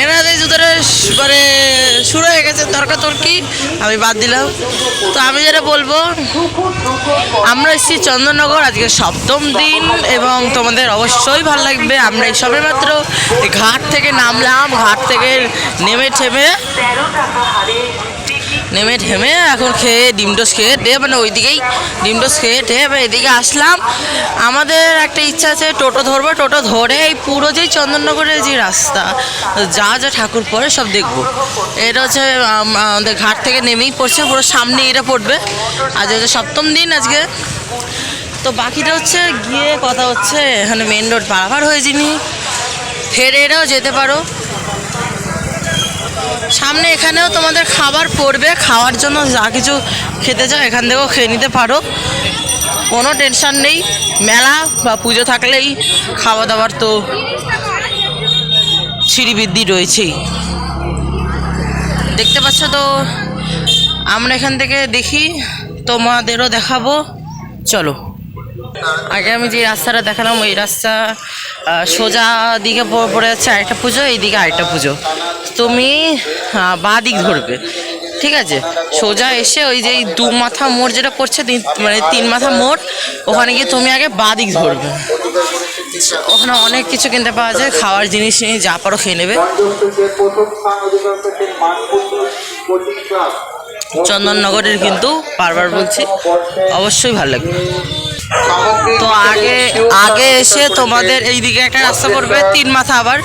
এনাদের জুতোটা মানে শুরু হয়ে গেছে তর্কাতর্কি, আমি বাদ দিলাম। তো আমি যেটা বলবো, আমরা এসেছি চন্দননগর, আজকে সপ্তম দিন এবং তোমাদের অবশ্যই ভালো লাগবে। আমরা এই সবে মাত্র ঘাট থেকে নামলাম, ঘাট থেকে নেমে ঠেমে এখন খেয়ে ডিম টোস্ট খেয়ে মানে ওইদিকেই ডিম টোস্ট খেয়ে এবার এদিকে আসলাম। আমাদের একটা ইচ্ছা আছে টোটো ধরবো, টোটো ধরে এই পুরো যেই চন্দননগরের যে রাস্তা যা যা ঠাকুর পড়ে সব দেখবো। এটা হচ্ছে আমাদের ঘাট থেকে নেমেই পড়ছে, পুরো সামনে এটা পড়বে। আজ হচ্ছে সপ্তম দিন আজকে। তো বাকিটা হচ্ছে গিয়ে কথা হচ্ছে, এখানে মেন রোড পারাপার হয়ে যিনি হেরে এরাও যেতে পারো। সামনে এখানেও তোমাদের খাবার পড়বে, খাওয়ার জন্য যা কিছু খেতে চাও এখান থেকেও খেয়ে নিতে পারো, কোনো টেনশান নেই। মেলা বা পুজো থাকলেই খাওয়া দাওয়ার তো সিঁড়িবৃদ্ধি রয়েছেই, দেখতে পাচ্ছ। তো আমরা এখান থেকে দেখি, তোমাদেরও দেখাবো, চলো। আগে আমি যে রাস্তাটা দেখালাম ওই রাস্তা সোজা দিকে পড়ে যাচ্ছে আরেকটা পুজো, এইদিকে আরেকটা পুজো। তুমি বাঁ দিক ধরবে, ঠিক আছে? সোজা এসে ওই যে দু মাথা মোড় যেটা পড়ছে, মানে 3 মাথা মোড়, ওখানে গিয়ে তুমি আগে বাঁ দিক ধরবে। ওখানে অনেক কিছু কিনতে পাওয়া যায়, খাওয়ার জিনিস নিয়ে যা পারো খেয়ে নেবে। চন্দননগরের কিন্তু বারবার বলছি অবশ্যই ভালো লাগবে। তো আগে এসে তোমাদের এইদিকে একটা রাস্তা পড়বে 3 মাথা, আবার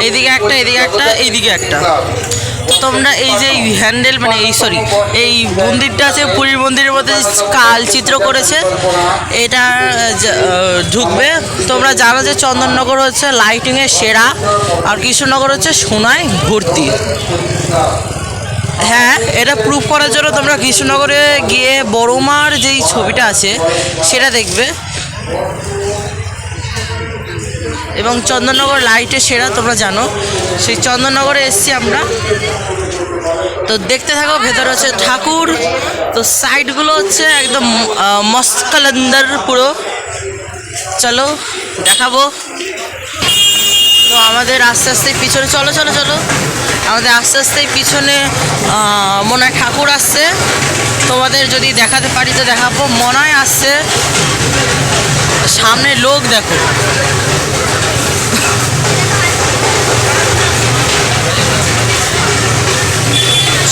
এইদিকে একটা, এইদিকে একটা, এইদিকে একটা। তো তোমরা এই যে হ্যান্ডেল মানে এই মন্দিরটা আছে, পুরীর মন্দিরের মধ্যে কাল চিত্র করেছে, এটা ঢুকবে। তোমরা জানো যে চন্দননগর হচ্ছে লাইটিংয়ের সেরা, আর কৃষ্ণনগর হচ্ছে সোনায় ভর্তি। হ্যাঁ, এটা প্রুফ করার জন্য তোমরা কৃষ্ণনগরে গিয়ে বড়মার যেই ছবিটা আছে সেটা দেখবে। এবং চন্দননগর লাইটের সেরা তোমরা জানো, সেই চন্দননগরে এসছি আমরা। তো দেখতে থাকো, ভেতরে হচ্ছে ঠাকুর, তো সাইডগুলো হচ্ছে একদম মস্ত কালান্দার পুরো। চলো দেখাবো। তো আমাদের আস্তে আস্তে পিছনে চলো, আমাদের আস্তে আস্তে পিছনে মনে হয় ঠাকুর আসছে, তোমাদের যদি দেখাতে পারি তো দেখাবো। মনে হয় আসছে, সামনে লোক দেখো।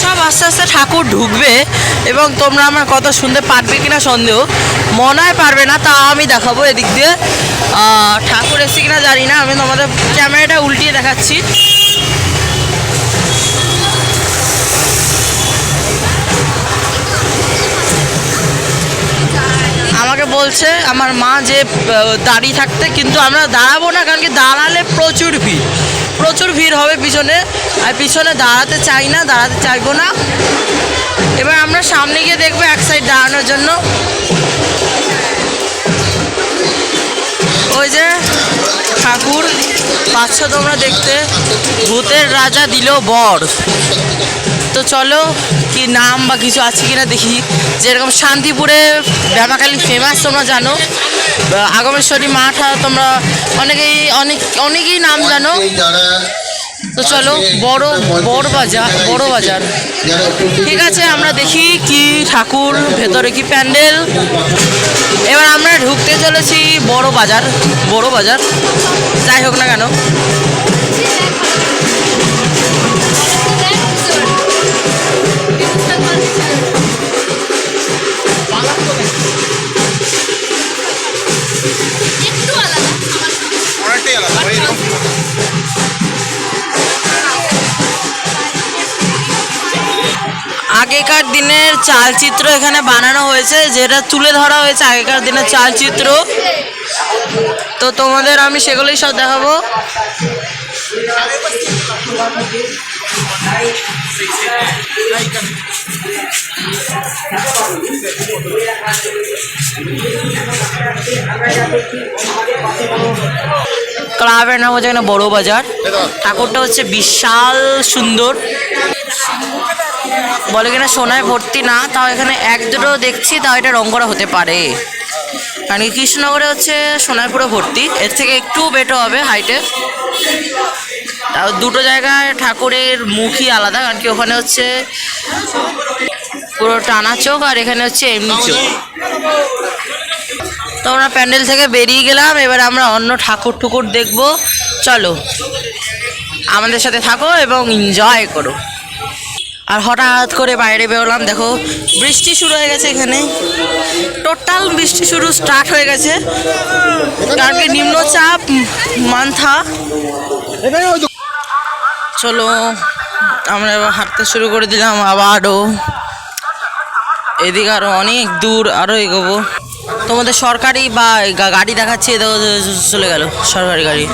সব আস্তে আস্তে ঠাকুর ঢুকবে এবং তোমরা আমার কথা শুনতে পারবে কিনা সন্দেহ, মনে হয় পারবে না, তা আমি দেখাবো এদিক দিয়ে ঠাকুর এসছে কিনা জানি না। আমি তোমাদের ক্যামেরাটা উল্টিয়ে দেখাচ্ছি। আমাকে বলছে আমার মা যে দাঁড়িয়ে থাকতে, কিন্তু আমরা দাঁড়াবো না, কারণ কি দাঁড়ালে প্রচুর ভিড় হবে পিছনে, আর পিছনে দাঁড়াতে চাইবো না। এবার আমরা সামনে গিয়ে দেখবো এক সাইড দাঁড়ানোর জন্য। ওই যে ঠাকুর পাচ্ছ তোমরা দেখতে, ভূতের রাজা দিল বর। তো চলো কি নাম বা কিছু আছে কিনা দেখি। যেরকম শান্তিপুরে ব্যামাকালী ফেমাস তোমরা জানো, আগমেশ্বরী মাঠ তোমরা অনেকেই নাম জানো। তো চলো বড় বাজার, ঠিক আছে, আমরা দেখি কি ঠাকুর, ভেতরে কি প্যান্ডেল। এবার আমরা ঢুকতে চলেছি বড় বাজার, যাই হোক না কেন। আগেকার দিনের চালচিত্র এখানে বানানো হয়েছে, যেটা তুলে ধরা হয়েছে আগেকার দিনের চালচিত্র। তো তোমাদের আমি সেগুলোই সব দেখাবো। ক্লাবের নাম হচ্ছে এখানে বড় বাজার। ঠাকুরটা হচ্ছে বিশাল সুন্দর, বলে কিনা সোনায় ভর্তি না, তাও এখানে এক দুটো দেখছি, তাও এটা রং করা হতে পারে, কারণ কি কৃষ্ণনগরে হচ্ছে সোনায় পুরো ভর্তি, এর থেকে একটু বেটার হবে হাইটে। দুটো জায়গায় ঠাকুরের মুখই আলাদা, কারণ কি ওখানে হচ্ছে পুরো টানা চোখ আর এখানে হচ্ছে এমনি চোখ। তো আমরা প্যান্ডেল থেকে বেরিয়ে গেলাম, এবার আমরা অন্য ঠাকুর টুকুর দেখবো। চলো আমাদের সাথে থাকো এবং এনজয় করো। আর হঠাৎ করে বাইরে বেরোলাম, দেখো বৃষ্টি শুরু হয়ে গেছে, এখানে টোটাল বৃষ্টি শুরু স্টার্ট হয়ে গেছে, কারণ কি নিম্নচাপ মান্থা। চলো আমরা এবার হাঁটতে শুরু করে দিলাম আবারও, এদিকে আরও অনেক দূর আরও এগোবো। তোমাদের সরকারি বা গাড়ি দেখাচ্ছি, চলে গেল সরকারি গাড়ি।